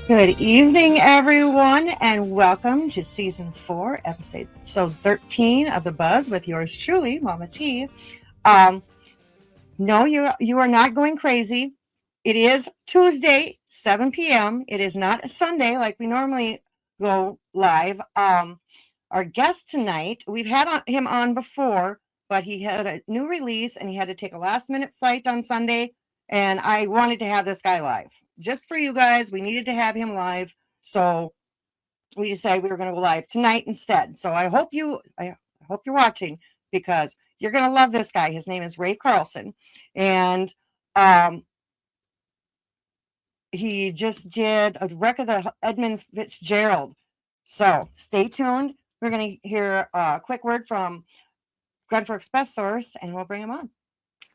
Good evening, everyone, and welcome to season 4, episode 13 of The Buzz with yours truly, Mama T. Um, no, you are not going crazy. It is Tuesday, 7 p.m. It is not a Sunday like we normally go live. Our guest tonight, we've had him on before, but he had a new release and he had to take a last minute flight on Sunday. And I wanted to have this guy live just for you guys. We needed to have him live. So we decided we were going to go live tonight instead. So I hope you're watching because you're going to love this guy. His name is Rafe Carlson. And um, he just did a wreck of the Edmonds Fitzgerald. So stay tuned. We're going to hear a quick word from Grand Forks Best Source, and we'll bring him on.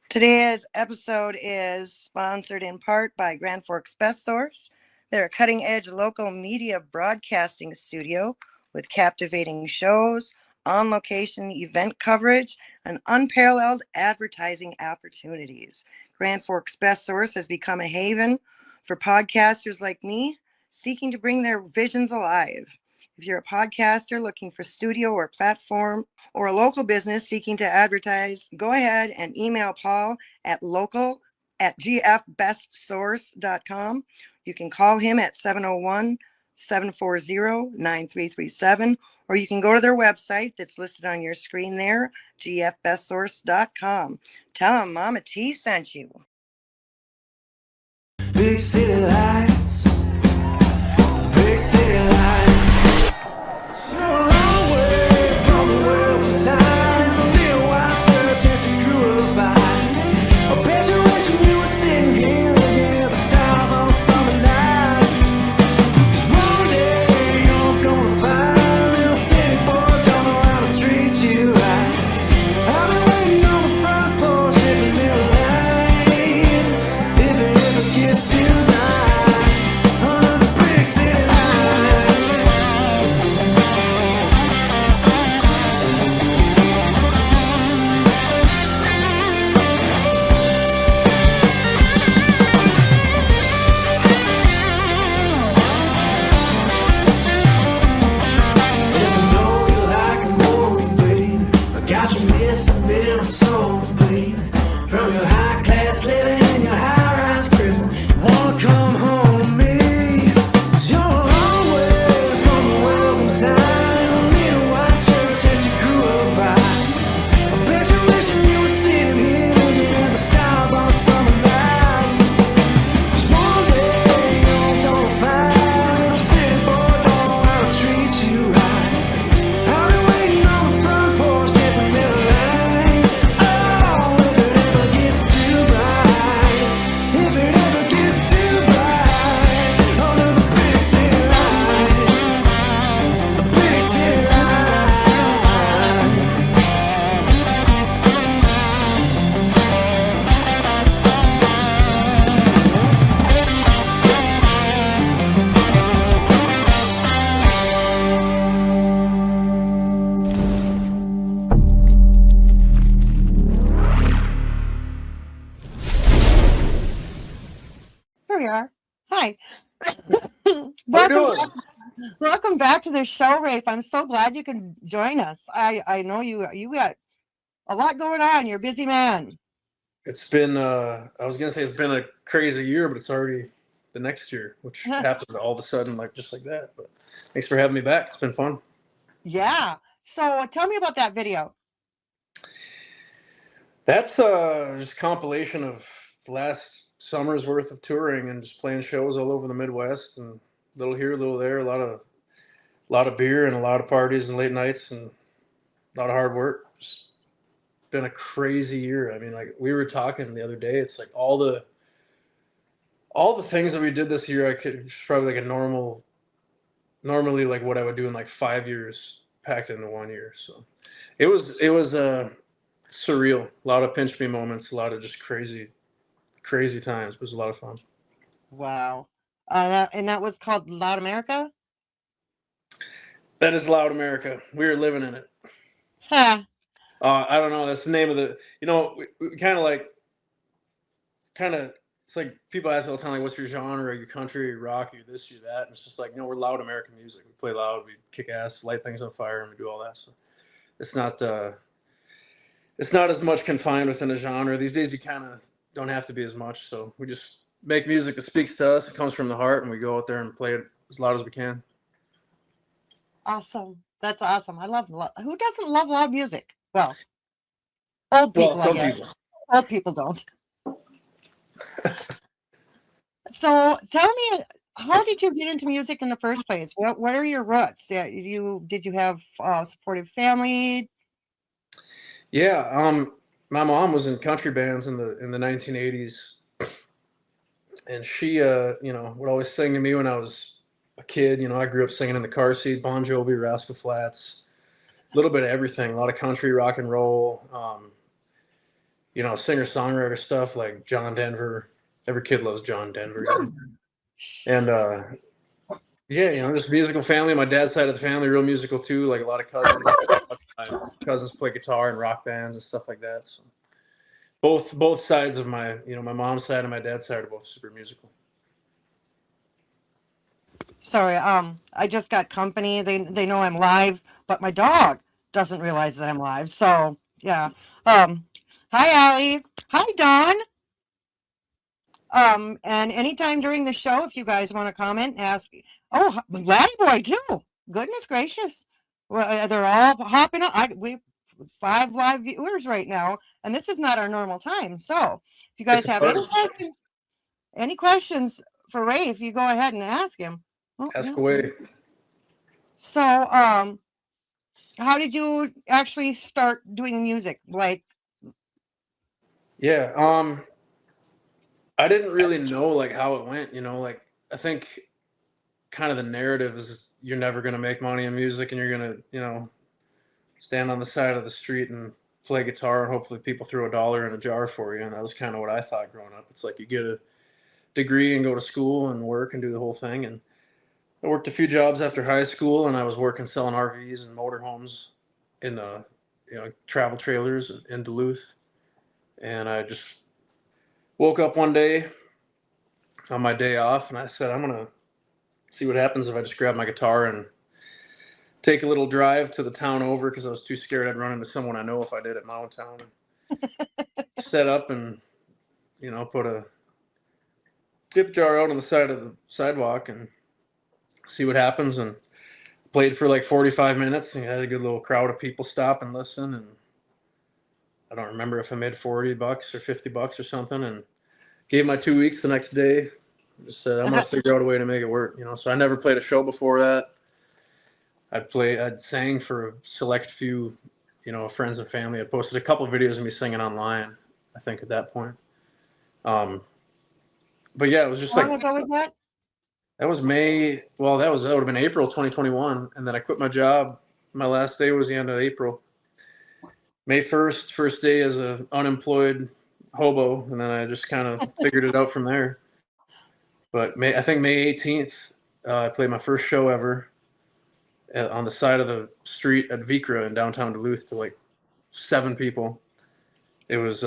Today's episode is sponsored in part by Grand Forks Best Source. They're a cutting-edge local media broadcasting studio with captivating shows, on-location event coverage, and unparalleled advertising opportunities. Grand Forks Best Source has become a haven for podcasters like me seeking to bring their visions alive. If you're a podcaster looking for studio or platform, or a local business seeking to advertise, go ahead and email Paul at local@gfbestsource.com. You can call him at 701-740-9337, or you can go to their website that's listed on your screen there, gfbestsource.com. Tell them Mama T sent you. Big city lights, big city lights. So long way from the world beside the little white church that you grew up by. I bet you wish you were sitting here looking at the stars on a summer night. 'Cause one day you're gonna find a little city boy don't know how to treat you right. I've been waiting on the front porch in the middle of the night. If it ever gets too bright under the big city lights. If you know you like it more, baby, I got you missing bit in my soul, baby. From your high class living in your high rise prison, you wanna come home to me. 'Cause you're a long way from the welcome sign, the little white church that you grew up by. I bet you wishing you were sitting here looking at the stars on a summer night. 'Cause one day you're gonna find a little city boy don't know how to treat you right. I've been waiting on the front porch at the middle of the night. Oh, if it ever gets too bright, if it ever gets too bright, under the big city light, the big city light. Here we are. Hi. How you doing? Welcome back to the show, Rafe. I'm so glad you can join us. I know you got a lot going on. You're a busy man. It's been, I was going to say it's been a crazy year, but it's already the next year, which happened all of a sudden, just like that. But thanks for having me back. It's been fun. Yeah. So tell me about that video. That's just a compilation of last summer's worth of touring and just playing shows all over the Midwest, and a little here, a little there, a lot of beer and a lot of parties and late nights and a lot of hard work. Just been a crazy year. I mean, like we were talking the other day, it's like all the things that we did this year, it's probably like normally like what I would do in like 5 years packed into 1 year. So it was surreal. A lot of pinch me moments, a lot of just crazy times. It was a lot of fun. Wow. That was called Loud America? That is Loud America. We are living in it. Huh. I don't know. That's the name of the. We kind of it's like people ask all the time, like, what's your genre? Are you country, are you rock, are you this, are you that? And it's just like, we're loud American music. We play loud, we kick ass, light things on fire, and we do all that. So it's not as much confined within a genre. These days you kind of don't have to be as much. So we just make music that speaks to us. It comes from the heart, and we go out there and play it as loud as we can. Awesome. That's awesome. I love who doesn't love loud music? Well, old Well, people, I some guess. people. Old people don't. So tell me, how did you get into music in the first place? What are your roots? Did you have a supportive family? Yeah, my mom was in country bands in the 1980s, and she would always sing to me when I was a kid. I grew up singing in the car seat, Bon Jovi, Rascal Flatts, a little bit of everything, a lot of country, rock and roll. Singer songwriter stuff like John Denver. Every kid loves John Denver. And yeah, just musical family. My dad's side of the family, real musical too. Like a lot of cousins. My cousins play guitar in rock bands and stuff like that. So both sides of my mom's side and my dad's side are both super musical. Sorry, I just got company. They know I'm live, but my dog doesn't realize that I'm live. So yeah. Hi Allie. Hi Dawn. And anytime during the show, if you guys want to comment, ask. Oh, Laddie Boy too. Goodness gracious. Well, they're all hopping up. We 5 live viewers right now, and this is not our normal time. So if you guys It's a have party. any questions for Rafe, you go ahead and ask him. Oh, Ask yeah. away. So, how did you actually start doing music? Like, Yeah, I didn't really know like how it went. Like I think kind of the narrative is you're never gonna make money in music, and you're gonna stand on the side of the street and play guitar, and hopefully people throw a dollar in a jar for you. And that was kind of what I thought growing up. It's like you get a degree and go to school and work and do the whole thing. And I worked a few jobs after high school, and I was working selling RVs and motorhomes in travel trailers in Duluth. And I just woke up one day on my day off, and I said, I'm gonna see what happens if I just grab my guitar and take a little drive to the town over, because I was too scared I'd run into someone I know if I did at my own town. Set up and put a tip jar out on the side of the sidewalk and see what happens. And played for like 45 minutes, and had a good little crowd of people stop and listen. And I don't remember if I made $40 or $50 or something, and gave my 2 weeks the next day. Just said, I'm going to figure out a way to make it work. So I never played a show before that. I'd sang for a select few, friends and family. I posted a couple of videos of me singing online, I think, at that point. But yeah, it was just how long like, ago was that? that was May. Well, that would have been April 2021. And then I quit my job. My last day was the end of April. May 1st, first day as an unemployed hobo. And then I just kind of figured it out from there. But I think May 18th, I played my first show ever on the side of the street at Vikra in downtown Duluth to like 7 people. It was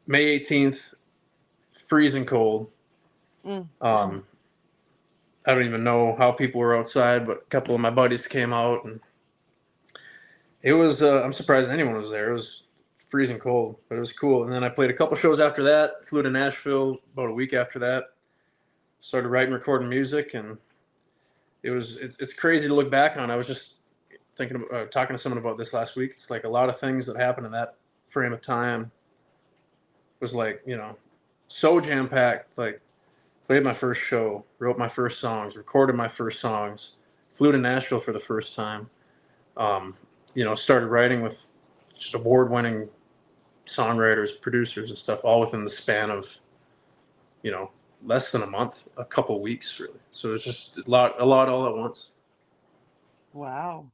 May 18th, freezing cold. I don't even know how people were outside, but a couple of my buddies came out, and it was, I'm surprised anyone was there. It was freezing cold, but it was cool. And then I played a couple shows after that, flew to Nashville about a week after that, started writing, recording music, and it's crazy to look back on. I was just thinking about talking to someone about this last week. It's like a lot of things that happened in that frame of time was like, so jam-packed. Like, played my first show, wrote my first songs, recorded my first songs, flew to Nashville for the first time. Started writing with just award-winning songwriters, producers, and stuff, all within the span of, less than a month, a couple weeks, really. So it's just a lot all at once. Wow.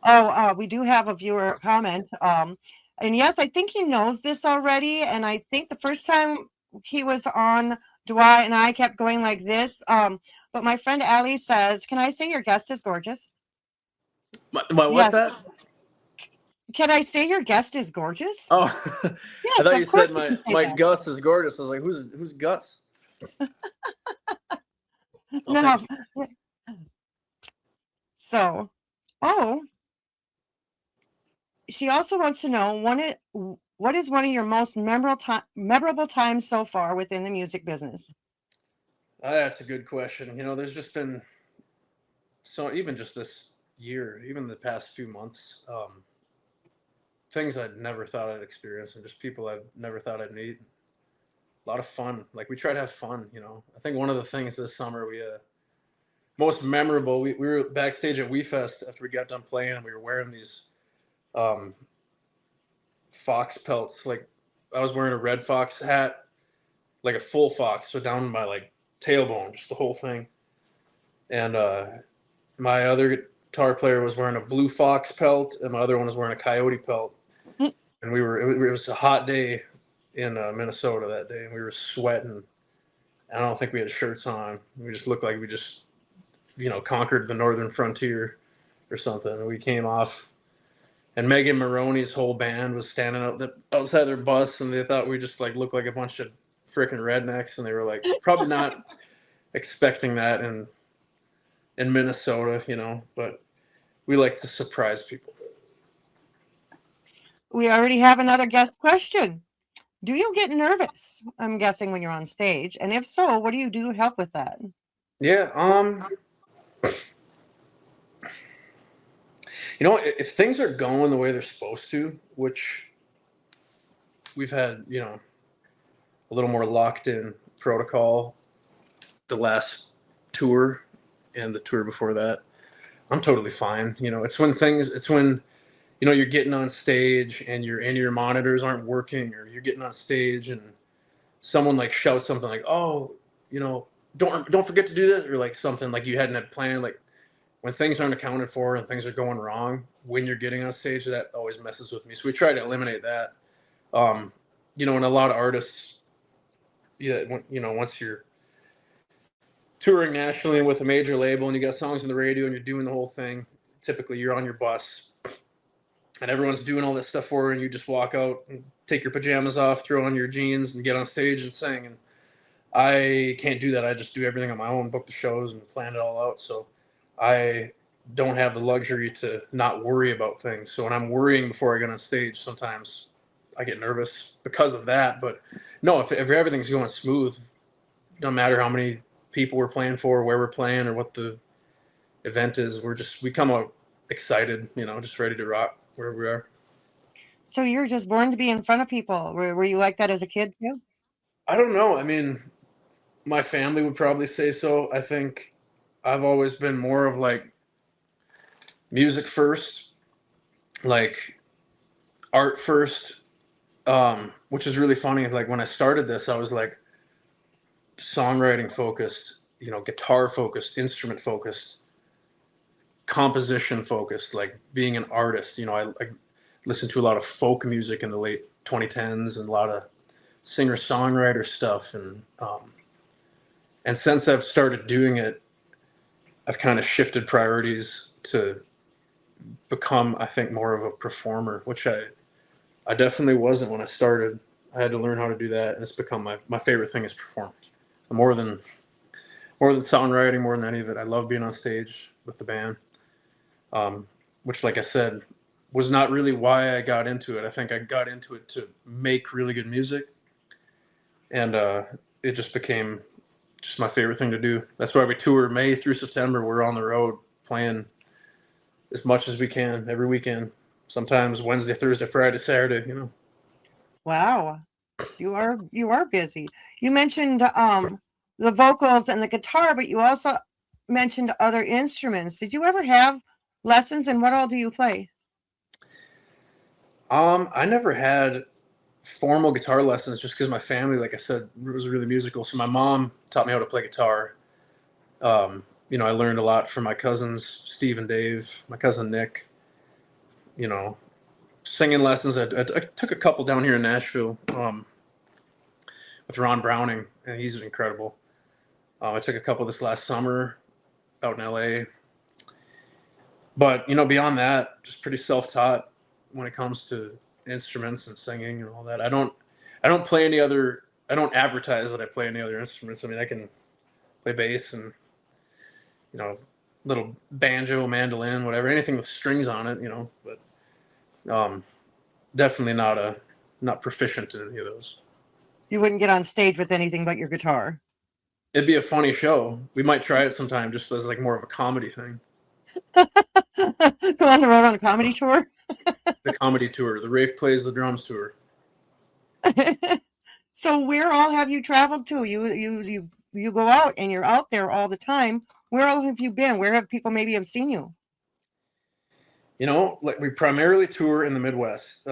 Oh, we do have a viewer comment. And yes, I think he knows this already. And I think the first time he was on, Dwight and I kept going like this. But my friend Allie says, "Can I say your guest is gorgeous?" My Yes. what's that? Can I say your guest is gorgeous? Oh, I Yes, thought of you course said you my can say my that. Gus is gorgeous. I was like, who's Gus? Oh, thank No. you. So, oh, she also wants to know what is one of your most memorable times so far within the music business? That's a good question. There's just been even just this year, even the past few months, things I'd never thought I'd experience, and just people I've never thought I'd meet. A lot of fun. Like we try to have fun. I think one of the things this summer we most memorable. We were backstage at WeFest after we got done playing, and we were wearing these um, fox pelts. Like I was wearing a red fox hat, like a full fox, so down my like tailbone, just the whole thing. And my other guitar player was wearing a blue fox pelt, and my other one was wearing a coyote pelt. Mm. And it was a hot day in Minnesota that day, and we were sweating. I don't think we had shirts on. We just looked like we just conquered the northern frontier or something. And we came off, and Megan Maroney's whole band was standing outside their bus, and they thought we just like looked like a bunch of freaking rednecks, and they were like probably not expecting that in Minnesota, but we like to surprise people. We already have another guest question. Do you get nervous? I'm guessing when you're on stage, and if so, what do you do to help with that? Yeah, if things are going the way they're supposed to, which we've had, a little more locked in protocol the last tour and the tour before that, I'm totally fine. It's when you're getting on stage and your monitors aren't working, or you're getting on stage and someone like shouts something like, "Oh, you know, don't forget to do this," or like something like you hadn't had planned. Like when things aren't accounted for and things are going wrong when you're getting on stage, that always messes with me. So we try to eliminate that. Um, and a lot of artists, yeah, once you're touring nationally with a major label and you got songs on the radio and you're doing the whole thing, typically you're on your bus and everyone's doing all this stuff for you, and you just walk out and take your pajamas off, throw on your jeans, and get on stage and sing. And I can't do that. I just do everything on my own, book the shows and plan it all out. So I don't have the luxury to not worry about things. So when I'm worrying before I get on stage, sometimes I get nervous because of that. But no, if everything's going smooth, no matter how many people we're playing for, where we're playing, or what the event is, we come out excited, just ready to rock wherever we are. So you're just born to be in front of people. Were you like that as a kid too? I don't know. I mean, my family would probably say so. I think I've always been more of like music first, like art first, which is really funny. Like when I started this, I was like songwriting focused, guitar focused, instrument focused, composition focused, like being an artist. I listened to a lot of folk music in the late 2010s and a lot of singer songwriter stuff, and since I've started doing it, I've kind of shifted priorities to become, I think, more of a performer, which I definitely wasn't when I started. I had to learn how to do that, and it's become my favorite thing is performing. More than songwriting, more than any of it. I love being on stage with the band, which, like I said, was not really why I got into it. I think I got into it to make really good music, and it just became just my favorite thing to do. That's why we tour May through September. We're on the road playing as much as we can every weekend. Sometimes Wednesday, Thursday, Friday, Saturday. Wow. You are busy. You mentioned the vocals and the guitar, but you also mentioned other instruments. Did you ever have lessons, and what all do you play? I never had formal guitar lessons just because my family, like I said, was really musical. So my mom taught me how to play guitar. I learned a lot from my cousins, Steve and Dave, my cousin Nick. You know, Singing lessons. I took a couple down here in Nashville with Ron Browning, and he's incredible. I took a couple this last summer out in LA. But beyond that, just pretty self-taught. when it comes to instruments and singing and all that. I don't play any other. I don't advertise that I play any other instruments. I mean, I can play bass and, you know, little banjo, mandolin, whatever, anything with strings on it, you know. But definitely not proficient in any of those. You wouldn't get on stage with anything but your guitar. It'd be a funny show. We might try it sometime, just as like more of a comedy thing. Go on the road on a comedy tour. The comedy tour, the Rafe Plays the Drums tour. So where all have you traveled to? You go out and you're out there all the time. Where all have you been? Where have people maybe have seen you? You know, like we primarily tour in the Midwest.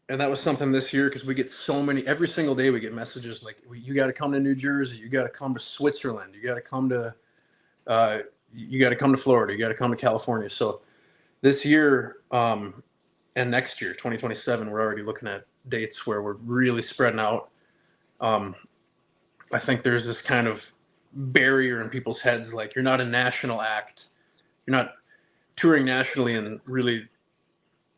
And that was something this year because we get so many, every single day we get messages like, you got to come to New Jersey, you got to come to Switzerland, you got to come to Florida, you got to come to California. So this year and next year, 2027, we're already looking at dates where we're really spreading out. I think there's this kind of barrier in people's heads, like you're not a national act, you're not touring nationally and really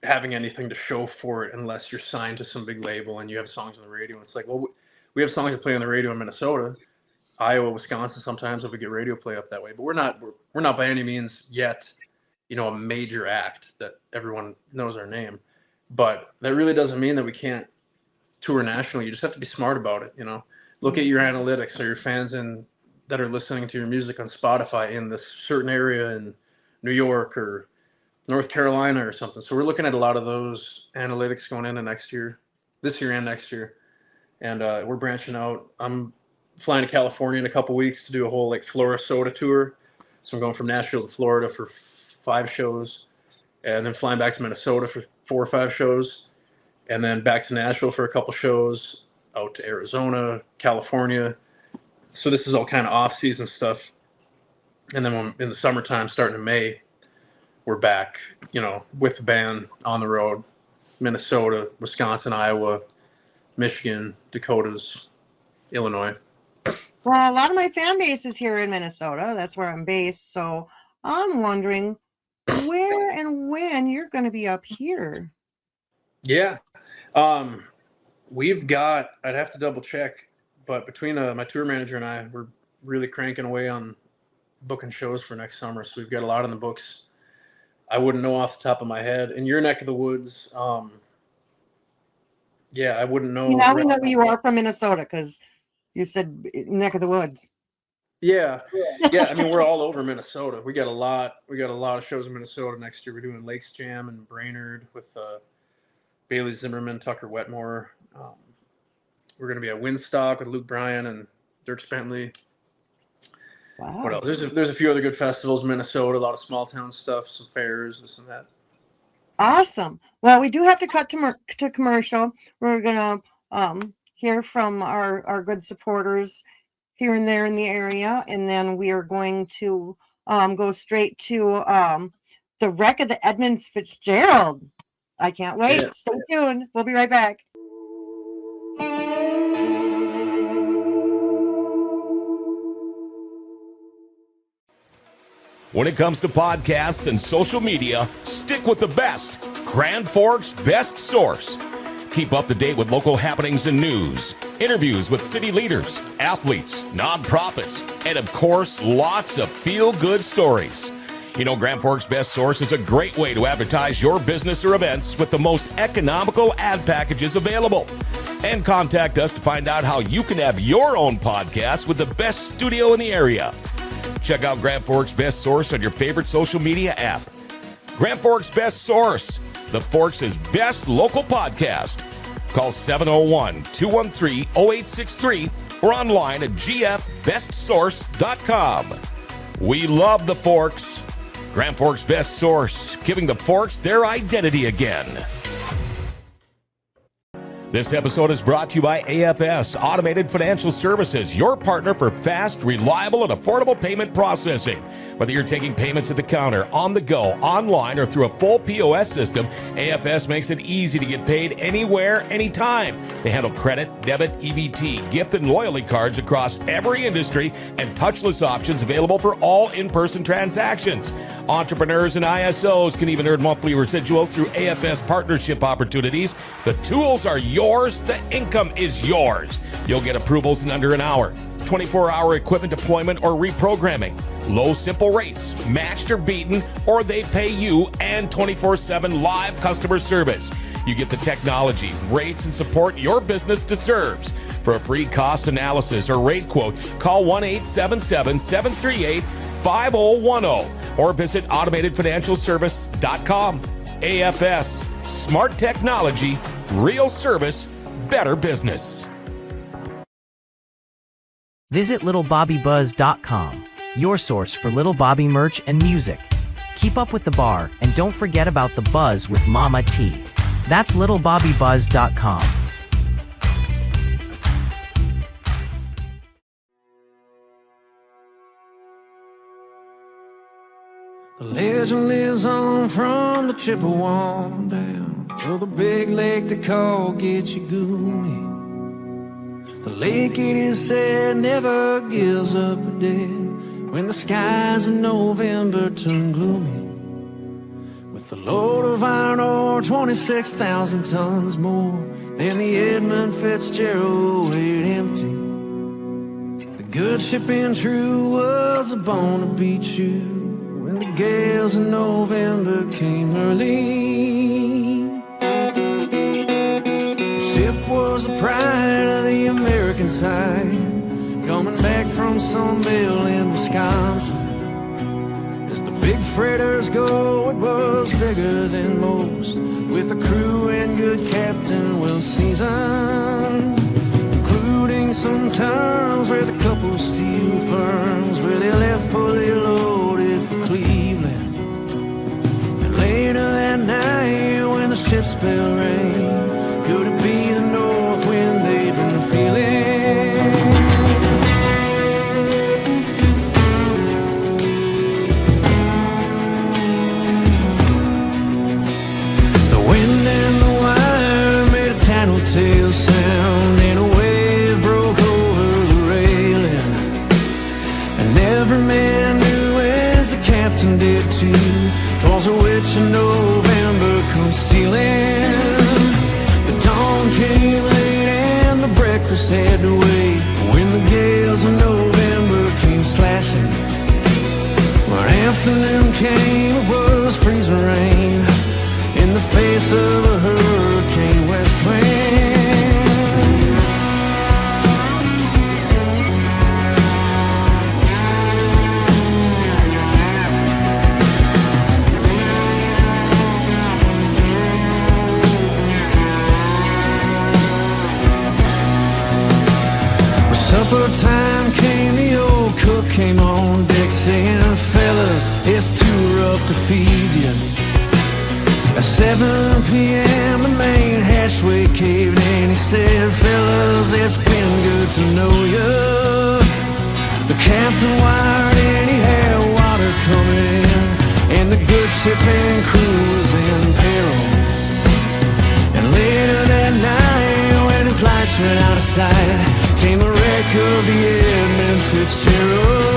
having anything to show for it unless you're signed to some big label and you have songs on the radio. And it's like, well, we have songs that play on the radio in Minnesota, Iowa, Wisconsin. Sometimes if we get radio play up that way, but we're not by any means yet, you know, a major act that everyone knows our name. But that really doesn't mean that we can't tour nationally. You just have to be smart about it. You know, look at your analytics or your fans that are listening to your music on Spotify in this certain area in New York or North Carolina or something. So we're looking at a lot of those analytics going into this year and next year. And we're branching out. I'm flying to California in a couple weeks to do a whole like Florida tour. So I'm going from Nashville to Florida for 5 shows, and then flying back to Minnesota for 4 or 5 shows, and then back to Nashville for a couple shows, out to Arizona, California. So this is all kind of off-season stuff. And then when, in the summertime, starting in May, we're back, you know, with the band on the road, Minnesota, Wisconsin, Iowa, Michigan, Dakotas, Illinois. Well, a lot of my fan base is here in Minnesota. That's where I'm based. So I'm wondering where and when you're going to be up here. Yeah. We've got, I'd have to double check, but between my tour manager and I, we're really cranking away on booking shows for next summer. So we've got a lot in the books. I wouldn't know off the top of my head. In your neck of the woods, yeah, I wouldn't know. Now we know you are from Minnesota because you said neck of the woods. Yeah. I mean, we're all over Minnesota. We got a lot of shows in Minnesota next year. We're doing Lakes Jam and Brainerd with Bailey Zimmerman, Tucker Wetmore. We're going to be at Windstock with Luke Bryan and Dirk Bentley. Wow. What else? There's a few other good festivals in Minnesota, a lot of small town stuff, some fairs, this and that. Awesome. Well, we do have to cut to commercial. We're going to hear from our good supporters here and there in the area, and then we are going to go straight to the wreck of the Edmonds Fitzgerald. I can't wait. Yeah. Stay tuned. We'll be right back. When it comes to podcasts and social media, stick with the best. Grand Forks' best source. Keep up to date with local happenings and news, interviews with city leaders, athletes, nonprofits, and of course, lots of feel-good stories. You know, Grand Forks' best source is a great way to advertise your business or events with the most economical ad packages available. And contact us to find out how you can have your own podcast with the best studio in the area. Check out Grand Forks' best source on your favorite social media app. Grand Forks' best source, the Forks' best local podcast. Call 701-213-0863 or online at gfbestsource.com. We love the Forks. Grand Forks' best source, giving the Forks their identity again. This episode is brought to you by AFS Automated Financial Services, your partner for fast, reliable, and affordable payment processing. Whether you're taking payments at the counter, on the go, online, or through a full POS system, AFS makes it easy to get paid anywhere, anytime. They handle credit, debit, EBT, gift, and loyalty cards across every industry and touchless options available for all in-person transactions. Entrepreneurs and ISOs can even earn monthly residuals through AFS partnership opportunities. The tools are yours. The income is yours. You'll get approvals in under an hour. 24-hour equipment deployment or reprogramming. Low simple rates, matched or beaten, or they pay you, and 24/7 live customer service. You get the technology, rates, and support your business deserves. For a free cost analysis or rate quote, call 1-877-738-5010 or visit automatedfinancialservice.com. AFS, smart technology, real service, better business. Visit littlebobbybuzz.com, your source for Little Bobby merch and music. Keep up with the bar and don't forget about the buzz with Mama T. That's littlebobbybuzz.com. The legend lives on from the Chippewa down to the big lake they call Gitchagumi. The lake, it is said, never gives up a day when the skies in November turn gloomy. With a load of iron ore, 26,000 tons more than the Edmund Fitzgerald weighed empty. The good ship in true was a bone to beat you when the gales in November came early. The ship was the pride of the American side, coming back from some mill in Wisconsin. As the big freighters go, it was bigger than most, with a crew and good captain well seasoned, including some times with a couple of steel firms where they left fully loaded for Cleveland. And later that night when the ship's bell rang, could it be the north wind they'd been feeling? The wind and the wire made a tattletale sound, and a wave broke over the railing. And every man knew, as the captain did too, 'twas a witch in November come stealing. Came late and the breakfast had to wait when the gales of November came slashing. When afternoon came, it was freezing rain in the face of a hurricane west wind. Supper time came, the old cook came on deck saying, fellas, it's too rough to feed you. At 7 p.m. the main hatchway caved in. He said, fellas, it's been good to know you. The captain wired in, he had water coming in, and the good ship and crew was in peril. And later that night, when his lights went out of sight, came the wreck of the Edmund Fitzgerald.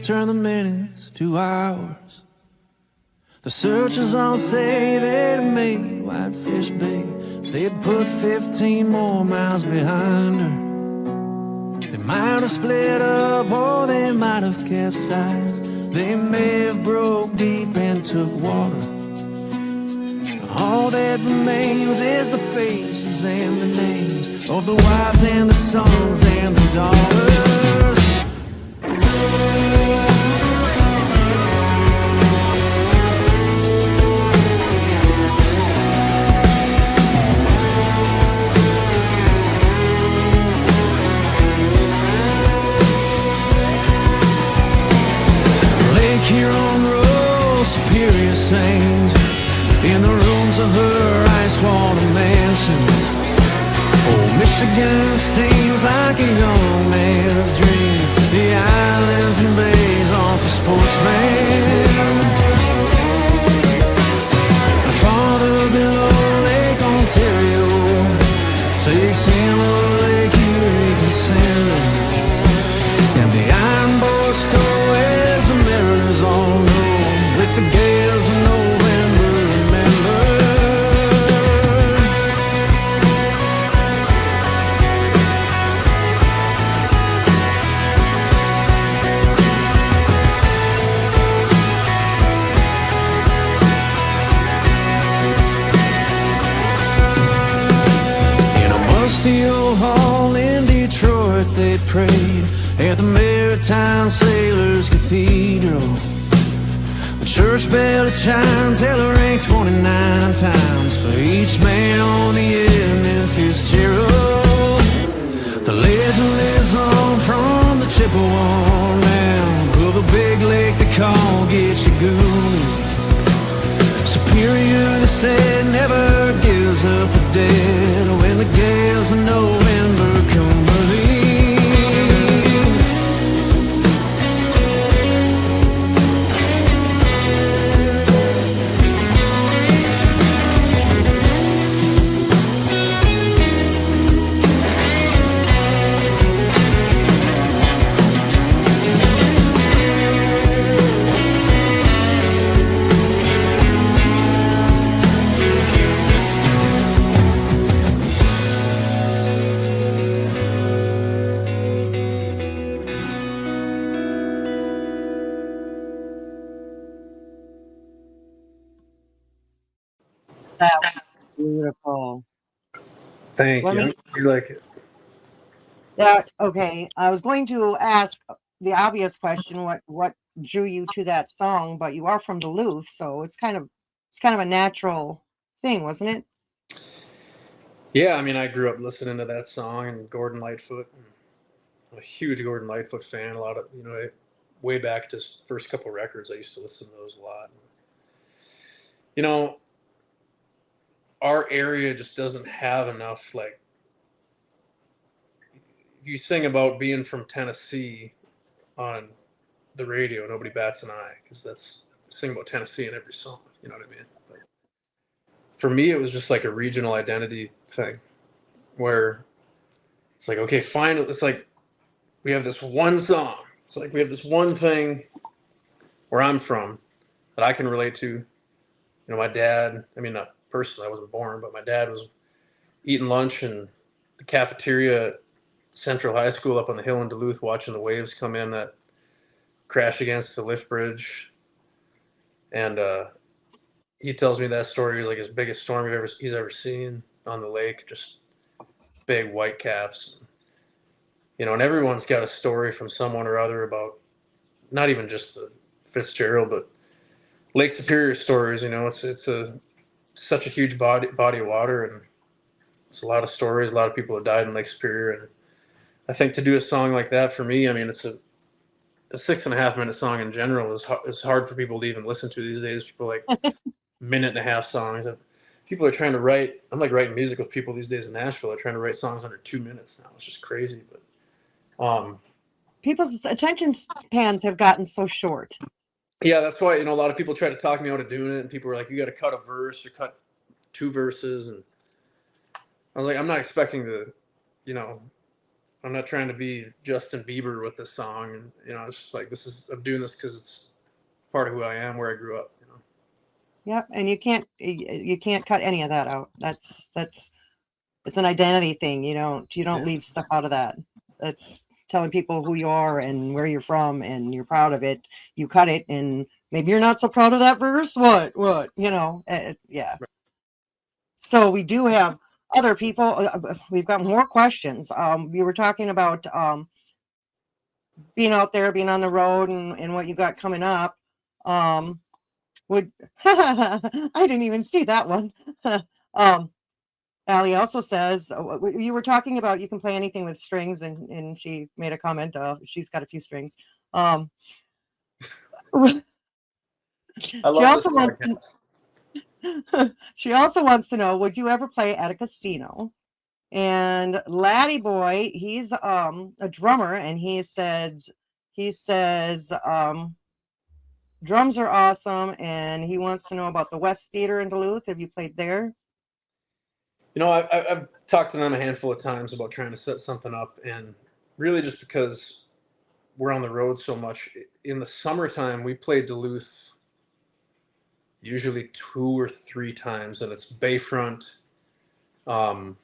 Turn the minutes to hours. The searchers all say they'd have made Whitefish Bay if they'd put 15 more miles behind her. They might have split up or they might have capsized. They may have broke deep and and took water. All that remains is the faces and the names of the wives and the sons and the daughters. Lake Huron Road, Superior sings in the rooms of her ice water mansions. Oh, Michigan seems like a young man's dream. The islands and bays are for sportsmen. And farther below Lake Ontario takes him a Lake Erie can send him. And the iron boats go as the mirrors all know, with the gales of November, remember. In a musty old hall in Detroit they prayed at the Maritime Sailors Cathedral. The church bell it chimes, hell it rang 29 times for each man on the Edmund Fitzgerald. The legend lives on from the Chippewa down of the big lake they call Gitche-Goo. Superior, they said, never gives up the dead when the gales of November come early. That was beautiful. Thank Let you. me- You like it? Okay. I was going to ask the obvious question, what drew you to that song, but you are from Duluth, so it's kind of a natural thing, wasn't it? Yeah, I mean, I grew up listening to that song and Gordon Lightfoot. I'm a huge Gordon Lightfoot fan. A lot of, way back to his first couple records, I used to listen to those a lot. You know, our area just doesn't have enough, like, if you sing about being from Tennessee on the radio, nobody bats an eye because sing about Tennessee in every song. You know what I mean? But for me, it was just like a regional identity thing where it's like, okay, fine. It's like we have this one song. It's like we have this one thing where I'm from that I can relate to. You know, my dad, I mean, not personally, I wasn't born, but my dad was eating lunch in the cafeteria at Central High School up on the hill in Duluth, watching the waves come in that crash against the lift bridge. And he tells me that story, like his biggest storm he's ever seen on the lake, just big white caps. You know, and everyone's got a story from someone or other about not even just the Fitzgerald, but Lake Superior stories. You know, it's such a huge body of water, and it's a lot of stories. A lot of people have died in Lake Superior, and I think to do a song like that for me, I mean, it's a 6.5 minute song in general is hard for people to even listen to these days. People like minute and a half songs. And people are trying to write. I'm like writing music with people these days in Nashville. They're trying to write songs under 2 minutes now. It's just crazy. But People's attention spans have gotten so short. yeah, that's why, a lot of people try to talk me out of doing it, and people are like, you got to cut a verse or cut 2 verses. And I was like, I'm not expecting I'm not trying to be Justin Bieber with this song. And, it's just like, I'm doing this because it's part of who I am, where I grew up. Yep, and you can't cut any of that out. It's an identity thing. You don't leave stuff out of that. That's telling people who you are and where you're from, and you're proud of it. You cut it, and maybe you're not so proud of that verse. What? Yeah. So we do have other people. We've got more questions. We were talking about being out there, being on the road, and what you got coming up. Would I didn't even see that one. Allie also says you were talking about you can play anything with strings, and she made a comment. She's got a few strings. I She love this also wants podcast. she also wants to know, would you ever play at a casino? And Laddie Boy, he's a drummer, and he says drums are awesome, and he wants to know about the West Theater in Duluth. Have you played there? You know, I've talked to them a handful of times about trying to set something up, and really just because we're on the road so much. In the summertime, we play Duluth usually 2 or 3 times, and it's Bayfront. Um,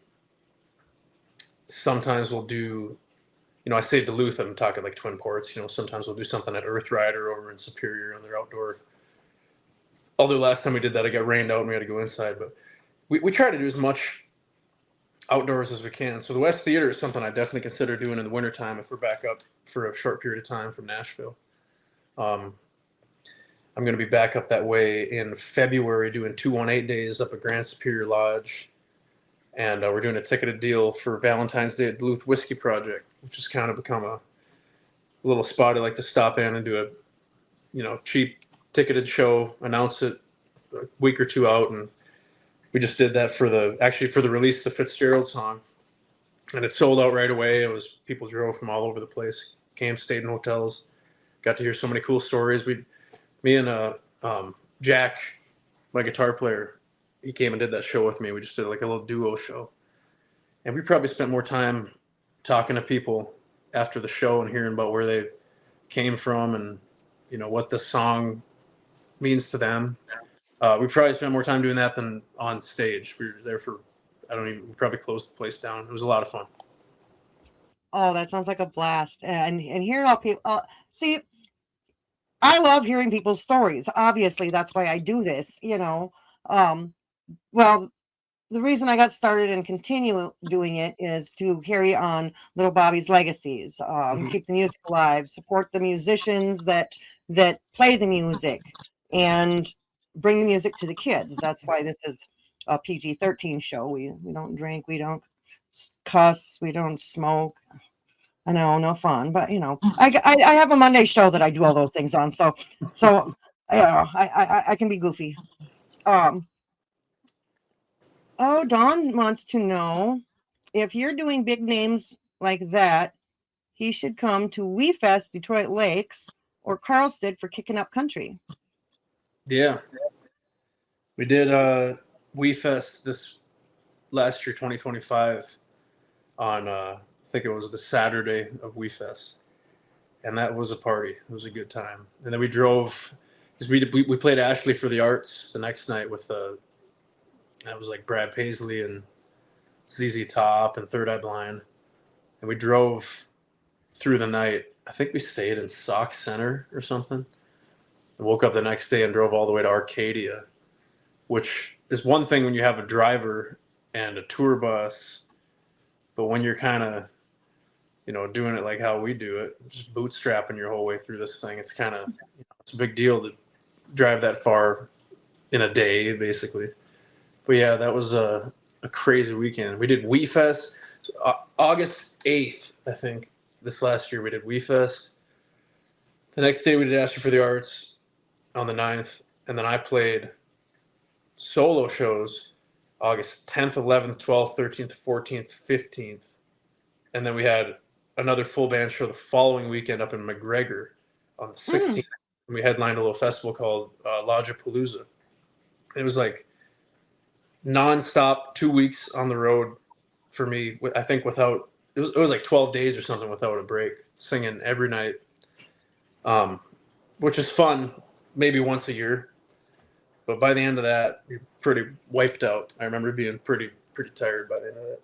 Sometimes we'll do, I say Duluth, I'm talking like Twin Ports. Sometimes we'll do something at Earth Rider over in Superior on their outdoor. Although last time we did that, it got rained out and we had to go inside. But we try to do as much outdoors as we can. So the West Theater is something I definitely consider doing in the wintertime if we're back up for a short period of time from Nashville. Um, I'm going to be back up that way in February doing 218 days up at Grand Superior Lodge. And we're doing a ticketed deal for Valentine's Day at Duluth Whiskey Project, which has kind of become a little spot I like to stop in and do a cheap ticketed show, announce it a week or two out. And we just did that for the release of the Fitzgerald song. And it sold out right away. People drove from all over the place, came, stayed in hotels, got to hear so many cool stories. Me and Jack, my guitar player, he came and did that show with me. We just did like a little duo show, and we probably spent more time talking to people after the show and hearing about where they came from and what the song means to them. We probably spent more time doing that than on stage. We were there for we probably closed the place down. It was a lot of fun. Oh, that sounds like a blast. And hearing all people see, I love hearing people's stories. Obviously, that's why I do this, Well, the reason I got started and continue doing it is to carry on little Bobby's legacies, keep the music alive, support the musicians that play the music, and bring the music to the kids. That's why this is a PG-13 show. We don't drink, we don't cuss, we don't smoke. I know, no fun, but I have a Monday show that I do all those things on, so I can be goofy. Oh, Don wants to know if you're doing big names like that, he should come to We Fest Detroit Lakes or Carlsted for Kicking Up Country. Yeah, we did We Fest this last year, 2025, on I think it was the Saturday of We Fest, and that was a party. It was a good time. And then we drove because we played Ashley for the Arts the next night with that was like Brad Paisley and ZZ Top and Third Eye Blind, and we drove through the night. I think we stayed in Sauk Center or something. I woke up the next day and drove all the way to Arcadia, which is one thing when you have a driver and a tour bus, but when you're kind of doing it like how we do it, just bootstrapping your whole way through this thing, it's kind of it's a big deal to drive that far in a day, basically. But yeah, that was a crazy weekend. We did We Fest August 8th, I think. This last year we did We Fest. The next day we did Ashley for the Arts on the 9th, and then I played solo shows August 10th, 11th, 12th, 13th, 14th, 15th. And then we had another full band show the following weekend up in McGregor on the 16th. And we headlined a little festival called Lodgepalooza. It was like nonstop 2 weeks on the road for me. I think it was like 12 days or something without a break, singing every night, which is fun maybe once a year. But by the end of that, you're pretty wiped out. I remember being pretty tired by the end of that.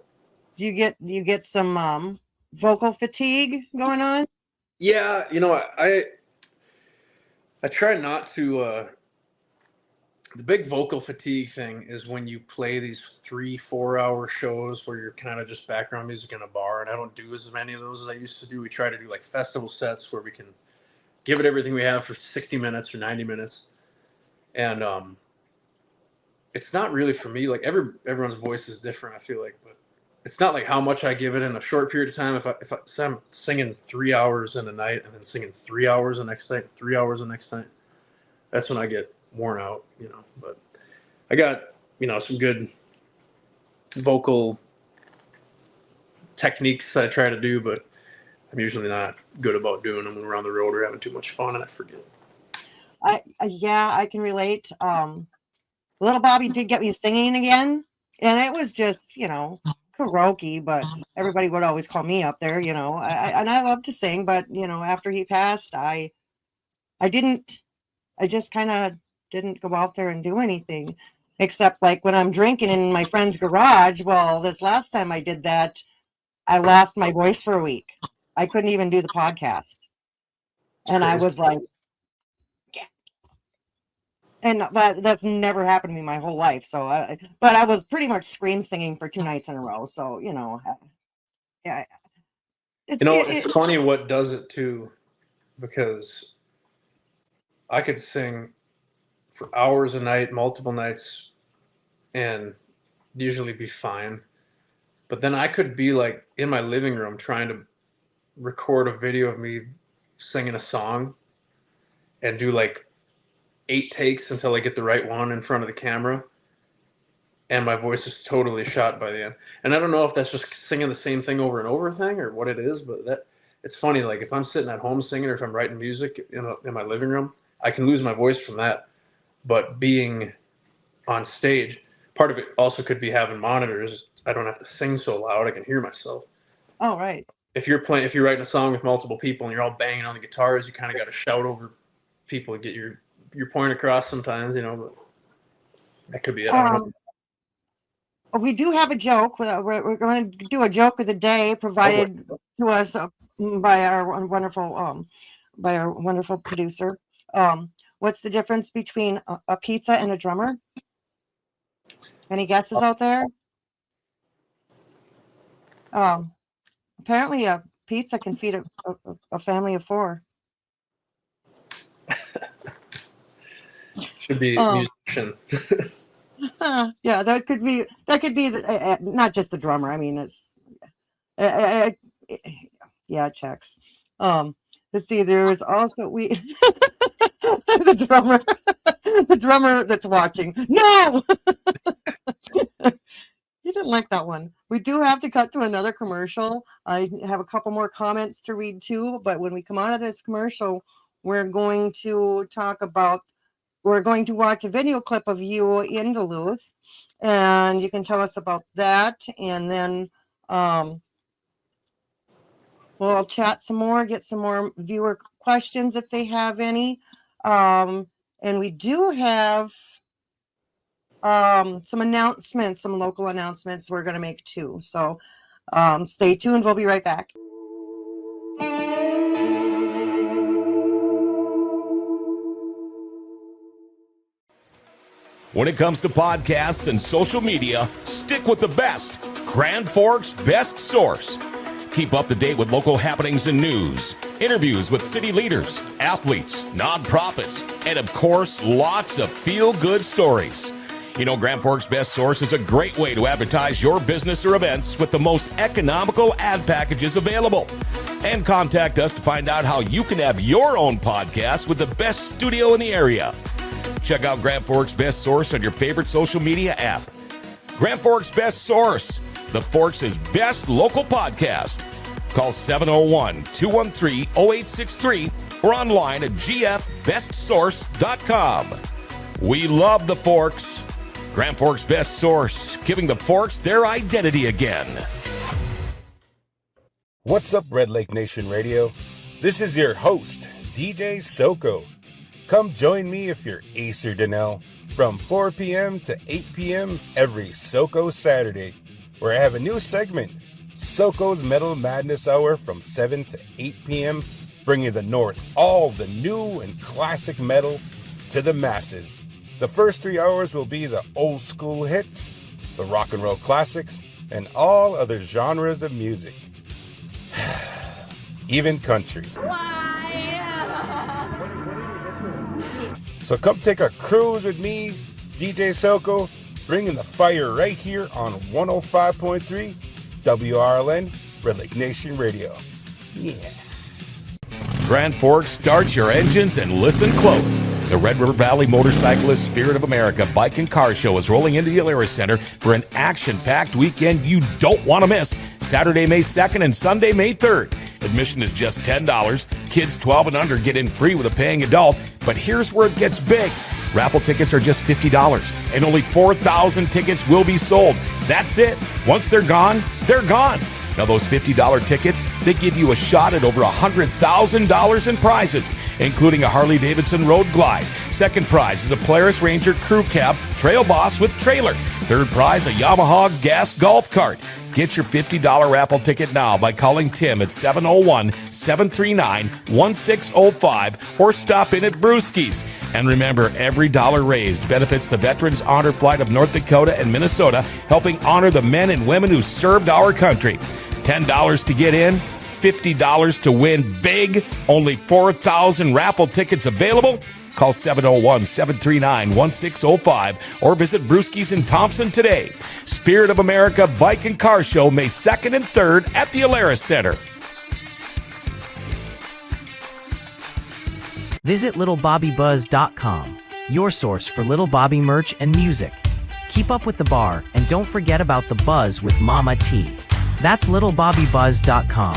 Do you get some vocal fatigue going on? Yeah, I try not to. The big vocal fatigue thing is when you play these 3-4 hour shows where you're kind of just background music in a bar, and I don't do as many of those as I used to do. We try to do like festival sets where we can give it everything we have for 60 minutes or 90 minutes. And it's not really for me. Like everyone's voice is different, I feel like, but it's not like how much I give it in a short period of time. If I'm singing 3 hours in a night and then singing 3 hours the next night, 3 hours the next night, that's when I get worn out, but I got, some good vocal techniques that I try to do, but I'm usually not good about doing them when we're on the road or having too much fun and I forget. I can relate. Little Bobby did get me singing again, and it was just, karaoke, but everybody would always call me up there, and I love to sing, but after he passed, I just kind of didn't go out there and do anything, except like when I'm drinking in my friend's garage. Well, this last time I did that, I lost my voice for a week. I couldn't even do the podcast. And I was like, yeah. And that's never happened to me my whole life. So, but I was pretty much scream singing for 2 nights in a row. So, yeah. It's funny what does it too, because I could sing for hours a night, multiple nights, and usually be fine. But then I could be like in my living room trying to record a video of me singing a song and do like 8 takes until I get the right one in front of the camera. And my voice is totally shot by the end. And I don't know if that's just singing the same thing over and over thing or what it is, but it's funny. Like if I'm sitting at home singing or if I'm writing music in my living room, I can lose my voice from that. But being on stage, part of it also could be having monitors. I don't have to sing so loud. I can hear myself. Oh, right. If you're writing a song with multiple people and you're all banging on the guitars, you kind of got to shout over people to get your point across sometimes, but that could be it. I don't know. We do have a joke. We're going to do a joke of the day provided to us by our wonderful producer. What's the difference between a pizza and a drummer? Any guesses out there? Apparently a pizza can feed a family of 4. Should be a musician. Yeah, that could be not just the drummer. I mean, it's yeah, it checks. Let's see. There is also the drummer that's watching. No, you didn't like that one. We do have to cut to another commercial. I have a couple more comments to read too, but when we come out of this commercial, we're going to watch a video clip of you in Duluth, and you can tell us about that. And then we'll chat some more, get some more viewer questions if they have any. And we do have some local announcements we're going to make too. So stay tuned. We'll be right back. When it comes to podcasts and social media, stick with the best. Grand Forks' best source. Keep up to date with local happenings and news, interviews with city leaders, athletes, nonprofits, and of course, lots of feel-good stories. Grand Forks' best source is a great way to advertise your business or events with the most economical ad packages available. And contact us to find out how you can have your own podcast with the best studio in the area. Check out Grand Forks' best source on your favorite social media app. Grand Forks' best source, the Forks' best local podcast. Call 701-213-0863 or online at gfbestsource.com. We love the Forks. Grand Forks' best source, giving the Forks their identity again. What's up, Red Lake Nation Radio? This is your host, DJ Soko. Come join me if you're Ace or Donnell from 4 p.m. to 8 p.m. every Soko Saturday, where I have a new segment, Soko's Metal Madness Hour from 7 to 8 p.m. bringing the North all the new and classic metal to the masses. The first 3 hours will be the old school hits, the rock and roll classics, and all other genres of music. Even country. So come take a cruise with me, DJ Soko, bringing the fire right here on 105.3 WRLN, Red Lake Nation Radio. Yeah. Grand Forks, start your engines and listen close. The Red River Valley Motorcyclist Spirit of America Bike and Car Show is rolling into the Alara Center for an action-packed weekend you don't want to miss. Saturday, May 2nd and Sunday, May 3rd. Admission is just $10. Kids 12 and under get in free with a paying adult. But here's where it gets big. Raffle tickets are just $50, and only 4,000 tickets will be sold. That's it. Once they're gone, they're gone. Now, those $50 tickets, they give you a shot at over $100,000 in prizes, including a Harley-Davidson Road Glide. Second prize is a Polaris Ranger Crew Cab Trail Boss with trailer. Third prize, a Yamaha Gas Golf Cart. Get your $50 raffle ticket now by calling Tim at 701-739-1605 or stop in at Brewski's. And remember, every dollar raised benefits the Veterans Honor Flight of North Dakota and Minnesota, helping honor the men and women who served our country. $10 to get in, $50 to win big. Only 4,000 raffle tickets available. Call 701-739-1605 or visit Brewski's in Thompson today. Spirit of America Bike and Car Show, May 2nd and 3rd at the Alara Center. Visit littlebobbybuzz.com, your source for Little Bobby merch and music. Keep up with the bar and don't forget about the buzz with Mama T. That's littlebobbybuzz.com.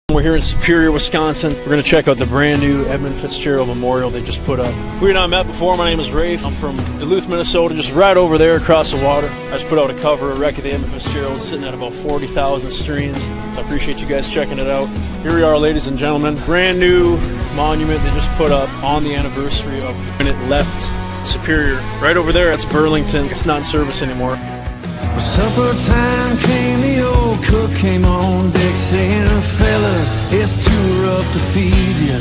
We're here in Superior, Wisconsin. We're going to check out the brand new Edmund Fitzgerald Memorial they just put up. If we've not met before, my name is Rafe. I'm from Duluth, Minnesota, just right over there across the water. I just put out a cover, a wreck of the Edmund Fitzgerald, sitting at about 40,000 streams. I appreciate you guys checking it out. Here we are, ladies and gentlemen. Brand new monument they just put up on the anniversary of when it left Superior. Right over there, it's Burlington. It's not in service anymore. Well, supper time came, the old cook came on deck saying, fellas, it's too rough to feed you.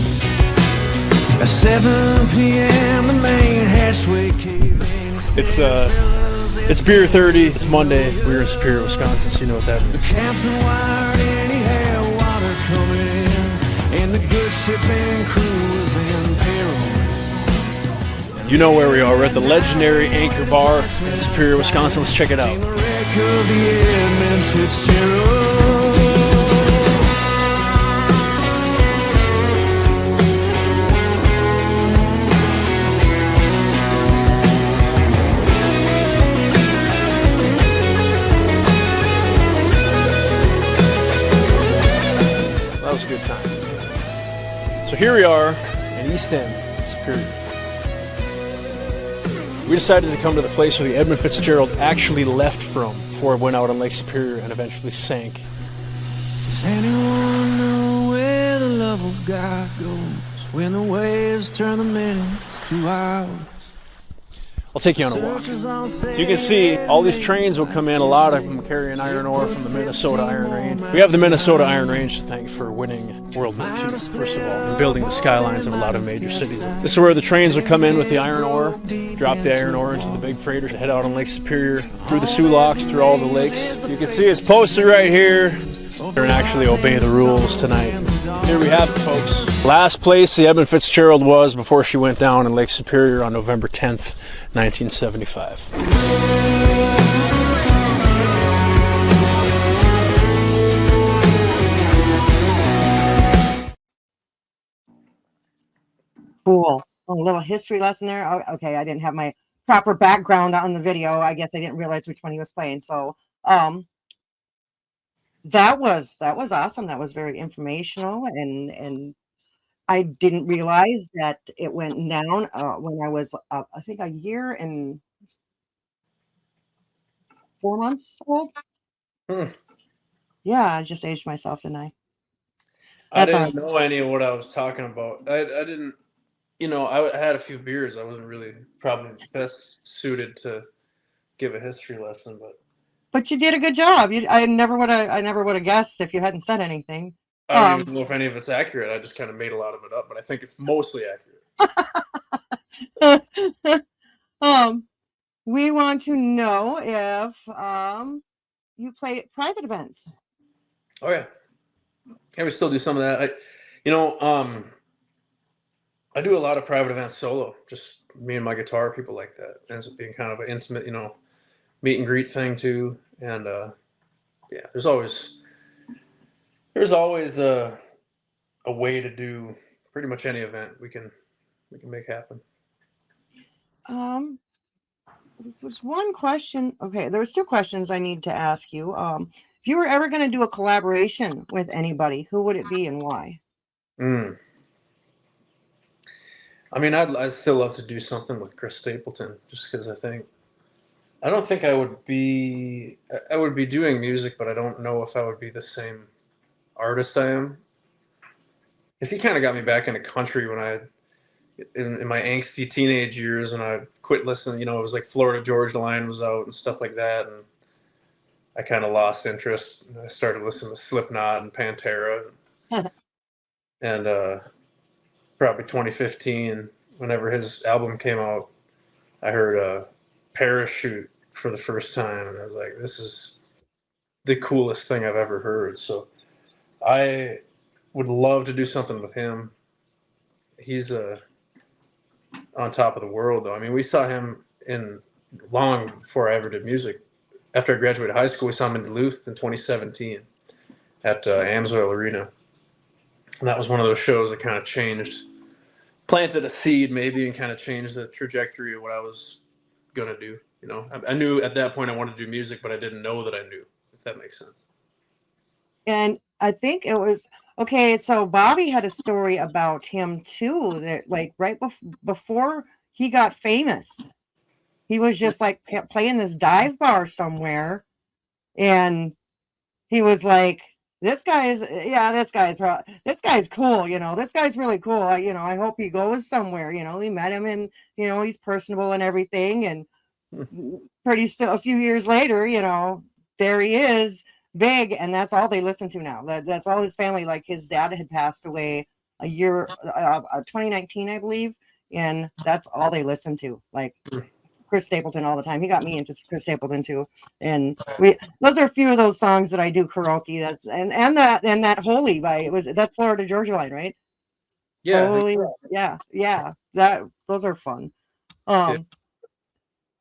At 7 p.m. the main hatchway caved in. It's beer 30. It's Monday. We're in Superior, Wisconsin, so you know what that means. The captain wired in, he had water coming in, and the good ship and crew was in peril. You know where we are. We're at the legendary Anchor Bar in Superior, Wisconsin. Let's check it out. The wreck of the Edmund Fitzgerald. That was a good time. So here we are in East End, Superior. We decided to come to the place where the Edmund Fitzgerald actually left from before it went out on Lake Superior and eventually sank. Does anyone know where the love of God goes when the waves turn the minutes to hours? I'll take you on a walk. So you can see all these trains will come in, a lot of them carrying iron ore from the Minnesota Iron Range. We have the Minnesota Iron Range to thank for winning World War II, first of all, and building the skylines of a lot of major cities. This is where the trains would come in with the iron ore, drop the iron ore into the big freighters, head out on Lake Superior, through the Sioux Locks, through all the lakes. You can see it's posted right here. And actually obey the rules tonight. Here we have it, folks. Last place the Edmund Fitzgerald was before she went down in Lake Superior on November 10th, 1975. Cool. A little history lesson there. Oh, okay, I didn't have my proper background on the video. I guess I didn't realize which one he was playing. So, that was awesome. That was very informational, and I didn't realize that it went down when I was I think a year and 4 months old. Yeah, I just aged myself, didn't I? I That's didn't know any of what I was talking about. I didn't, I had a few beers. I wasn't really probably best suited to give a history lesson, but But you did a good job. I never would have guessed if you hadn't said anything. I don't even know if any of it's accurate. I just kind of made a lot of it up, but I think it's mostly accurate. We want to know if you play at private events. Oh yeah, we still do some of that. I do a lot of private events solo, just me and my guitar. People like that. It ends up being kind of an intimate, meet and greet thing too. And yeah, there's always a way to do pretty much any event we can make happen. There was one question. Okay, there was two questions I need to ask you. If you were ever going to do a collaboration with anybody, who would it be and why? I mean, I'd still love to do something with Chris Stapleton, just because I don't think I would be doing music, but I don't know if I would be the same artist I am. Because he kind of got me back into country when in my angsty teenage years, and I quit listening. It was like Florida Georgia Line was out and stuff like that, and I kind of lost interest. And I started listening to Slipknot and Pantera, and probably 2015, whenever his album came out, I heard Parachute for the first time, and I was like, this is the coolest thing I've ever heard. So I would love to do something with him. He's on top of the world, though. I mean, we saw him long before I ever did music. After I graduated high school, we saw him in Duluth in 2017 at Amsoil Arena. And that was one of those shows that kind of planted a seed maybe, and kind of changed the trajectory of what I was going to do. I knew at that point I wanted to do music, but I didn't know that I knew, if that makes sense. And I think it was, okay, so Bobby had a story about him too, that like right before he got famous, he was just like playing this dive bar somewhere, and he was like, this guy's cool, this guy's really cool. I hope he goes somewhere. We met him, and he's personable and everything, and a few years later, there he is, big, and that's all they listen to now. That's all his family. Like, his dad had passed away a year 2019, I believe, and that's all they listen to, like Chris Stapleton all the time. He got me into Chris Stapleton too, and those are a few of those songs that I do karaoke. That's and that Holy that's Florida Georgia Line, right? Yeah. Holy, yeah. Those are fun.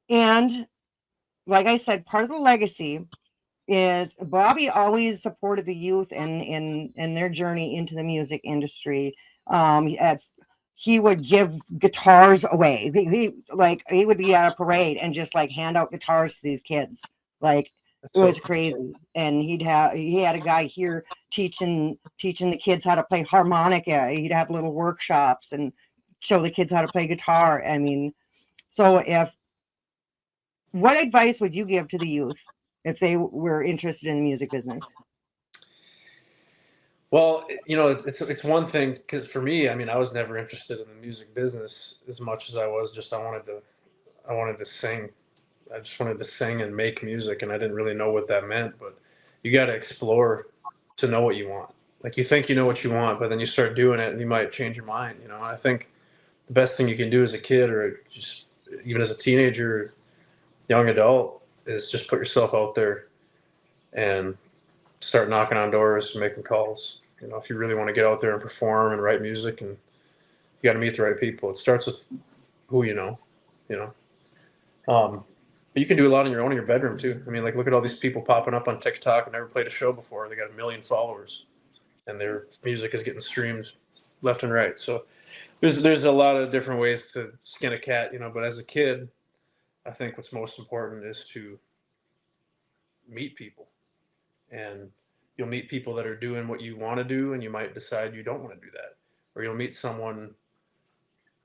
And like I said, part of the legacy is Bobby always supported the youth in their journey into the music industry. He would give guitars away. He would be at a parade and just like hand out guitars to these kids. Like, it was crazy. And he had a guy here teaching the kids how to play harmonica. He'd have little workshops and show the kids how to play guitar. I mean, so what advice would you give to the youth if they were interested in the music business? Well, it's one thing, because for me, I mean, I was never interested in the music business as much as I was just I wanted to sing. I just wanted to sing and make music, and I didn't really know what that meant. But you got to explore to know what you want. Like, you think you know what you want, but then you start doing it, and you might change your mind. I think the best thing you can do as a kid, or just even as a teenager, or young adult, is just put yourself out there and start knocking on doors and making calls. If you really want to get out there and perform and write music, and you got to meet the right people. It starts with who you know. But you can do a lot on your own in your bedroom too. I mean, like, look at all these people popping up on TikTok and never played a show before. They got 1 million followers, and their music is getting streamed left and right. So there's a lot of different ways to skin a cat, But as a kid, I think what's most important is to meet people, and you'll meet people that are doing what you want to do, and you might decide you don't want to do that. Or you'll meet someone,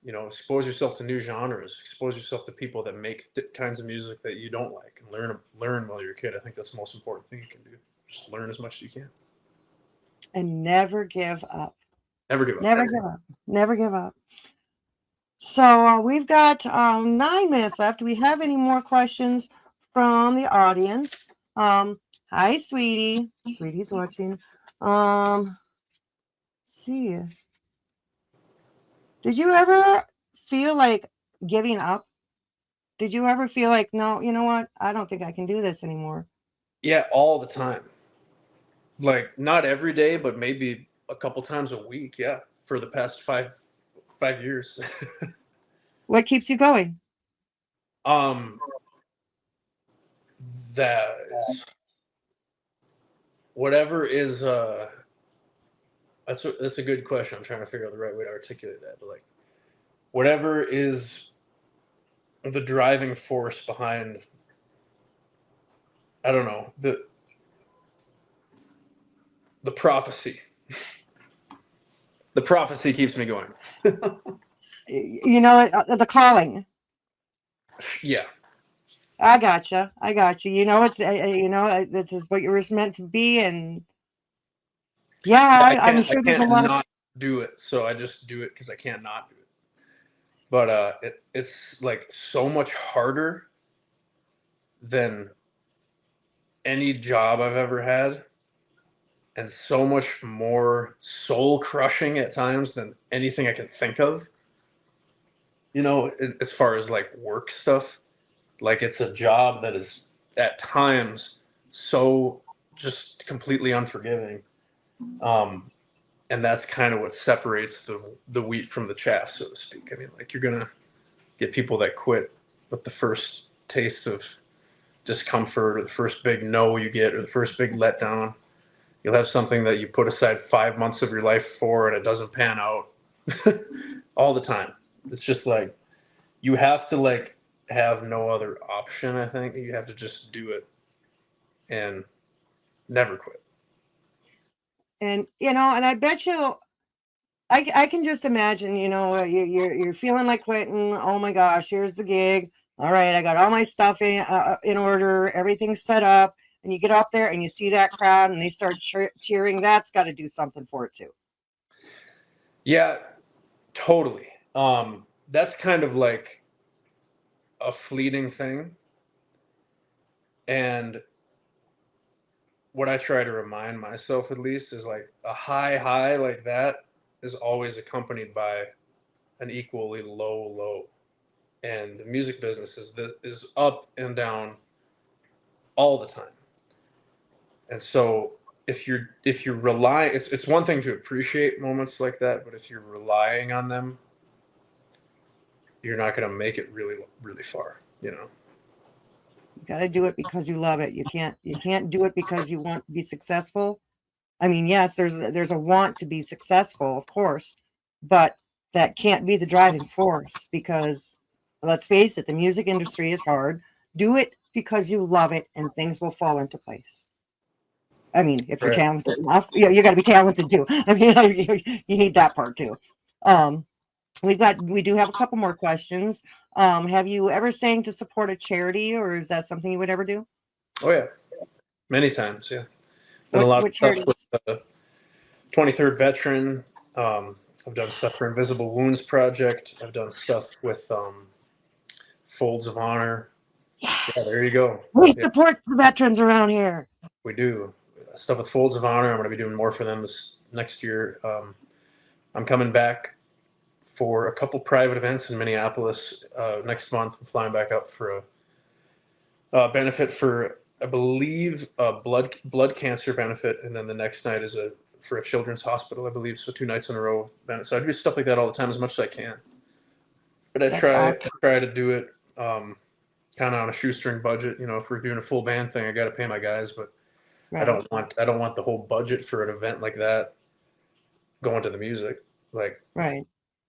expose yourself to new genres, expose yourself to people that make kinds of music that you don't like, and learn while you're a kid. I think that's the most important thing you can do. Just learn as much as you can. And never give up. Never give up. Never give up. Never give up. So we've got 9 minutes left. Do we have any more questions from the audience? Hi, sweetie. Sweetie's watching. Let's see. Did you ever feel like giving up? Did you ever feel like, no, you know what? I don't think I can do this anymore. Yeah, all the time. Like not every day, but maybe a couple times a week. Yeah, for the past five years. What keeps you going? um, that is whatever is. That's a good question. I'm trying to figure out the right way to articulate that. But like, whatever is the driving force behind. I don't know the prophecy. The prophecy keeps me going. You know, the calling. Yeah, I gotcha. I gotcha. You know, it's this is what you were meant to be, and yeah, I'm I sure there's a can't lot of. not do it. So I just do it because I can't not do it. But it's like so much harder than any job I've ever had, and so much more soul crushing at times than anything I can think of. You know, as far as like work stuff, like it's a job that is at times so just completely unforgiving. Um, and that's kind of what separates the wheat from the chaff, so to speak. I mean, like you're gonna get people that quit with the first taste of discomfort, or the first big no you get, or the first big letdown. You'll have something that you put aside 5 months of your life for, and it doesn't pan out. All the time. It's just like you have to like have no other option. I think you have to just do it and never quit. And and I bet you, I can just imagine, you're feeling like quitting. Oh my gosh, here's the gig. All right, I got all my stuff in order, everything's set up, and you get up there and you see that crowd and they start cheering. That's got to do something for it too. Yeah, totally. That's kind of like a fleeting thing. And what I try to remind myself, at least, is like a high like that is always accompanied by an equally low. And the music business is up and down all the time. And so if you're relying, it's one thing to appreciate moments like that, but if you're relying on them, you're not going to make it really far. You know. You got to do it because you love it. You can't do it because you want to be successful. I mean, yes, there's a want to be successful, of course, but that can't be the driving force because let's face it, the music industry is hard. Do it because you love it and things will fall into place. I mean, if you're Right. talented enough, you got to be talented too. I mean, you need that part too. Um, we do have a couple more questions. Have you ever sang to support a charity, or is that something you would ever do? Oh yeah, many times. Yeah, done a What lot of what stuff with charities? 23rd Veteran. I've done stuff for Invisible Wounds Project. I've done stuff with Folds of Honor. Yeah, there you Yes, go. we Yeah, support the veterans around here. we do stuff with Folds of Honor. I'm going to be doing more for them this next year. I'm coming back for a couple private events in Minneapolis next month. I'm flying back up for a benefit for, I believe, a blood cancer benefit, and then the next night is for a children's hospital, I believe. So 2 nights in a row. So I do stuff like that all the time as much as I can. But I That's try awesome. to do it kind of on a shoestring budget. You know, if we're doing a full band thing, I got to pay my guys, but Right, I don't want the whole budget for an event like that going to the music. Like, right.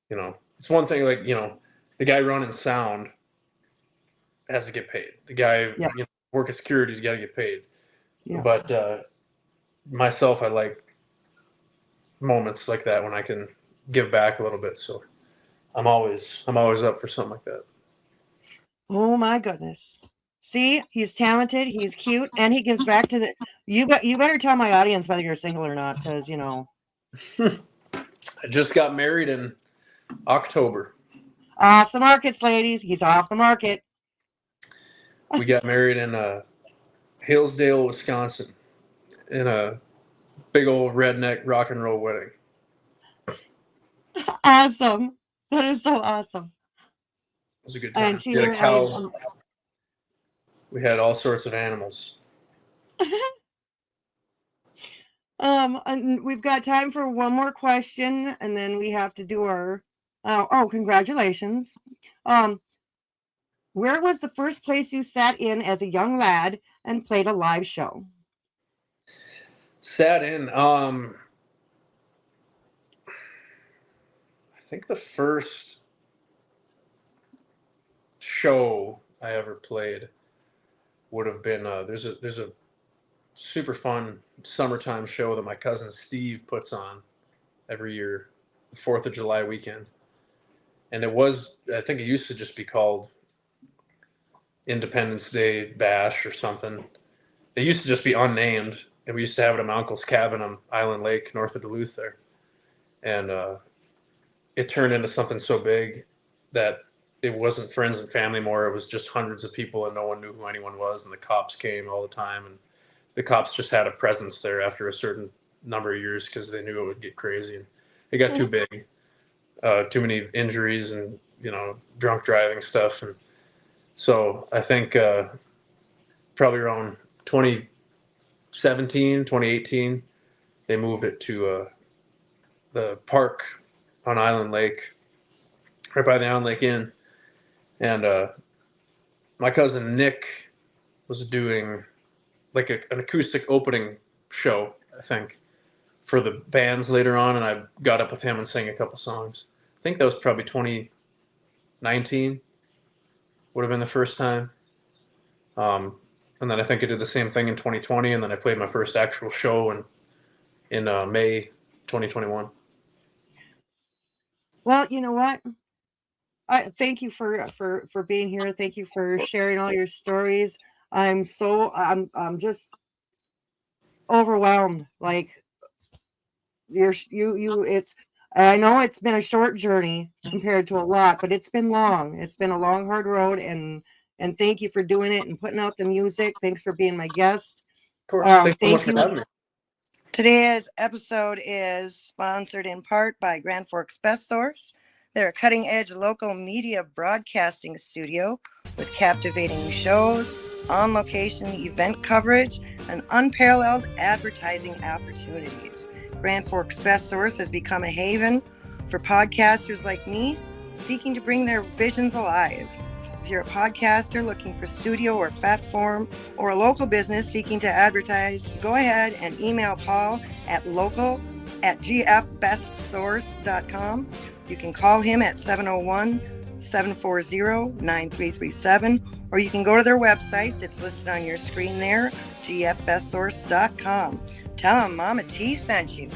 it's one thing, like, the guy running sound has to get paid. The guy, Yeah, working security's got to get paid. yeah. But myself, I like moments like that when I can give back a little bit. So I'm always up for something like that. Oh my goodness. See, he's talented, he's cute, and he gives back to the. You better tell my audience whether you're single or not, because I just got married in October. off the markets, ladies. He's off the market. We got married in Hillsdale, Wisconsin, in a big old redneck rock and roll wedding. Awesome. That is so awesome. It was a good time. And she We had knew a cow. We had all sorts of animals. And we've got time for one more question, and then we have to do our congratulations. Where was the first place you sat in as a young lad and played a live show? Sat in. I think the first show I ever played would have been there's a super fun summertime show that my cousin Steve puts on every year, the 4th of July weekend. And I think it used to just be called Independence Day Bash or something. It used to just be unnamed, and we used to have it at my uncle's cabin on Island Lake north of Duluth there. And it turned into something so big that it wasn't friends and family more. It was just hundreds of people, and no one knew who anyone was, and the cops came all the time. And the cops just had a presence there after a certain number of years because they knew it would get crazy. And it got too big, too many injuries and, drunk driving stuff. And so I think probably around 2017, 2018, they moved it to the park on Island Lake, right by the Island Lake Inn. And my cousin Nick was doing like an acoustic opening show, I think, for the bands later on, and I got up with him and sang a couple songs. I think that was probably 2019 would have been the first time. And then I think I did the same thing in 2020, and then I played my first actual show in May 2021. Well, you know what? I thank you for being here. Thank you for sharing all your stories. I'm just overwhelmed. Like it's, I know it's been a short journey compared to a lot, but it's been long. It's been a long, hard road, and thank you for doing it and putting out the music. Thanks for being my guest. Of course, thanks so much Thank for having me. Today's episode is sponsored in part by Grand Forks Best Source. They're a cutting-edge local media broadcasting studio with captivating shows, on-location event coverage, and unparalleled advertising opportunities. Grand Forks Best Source has become a haven for podcasters like me seeking to bring their visions alive. If you're a podcaster looking for studio or platform, or a local business seeking to advertise, go ahead and email Paul at local@gfbestsource.com. You can call him at 701-740-9337, or you can go to their website that's listed on your screen there, gfbestsource.com. Tell them Mama T sent you.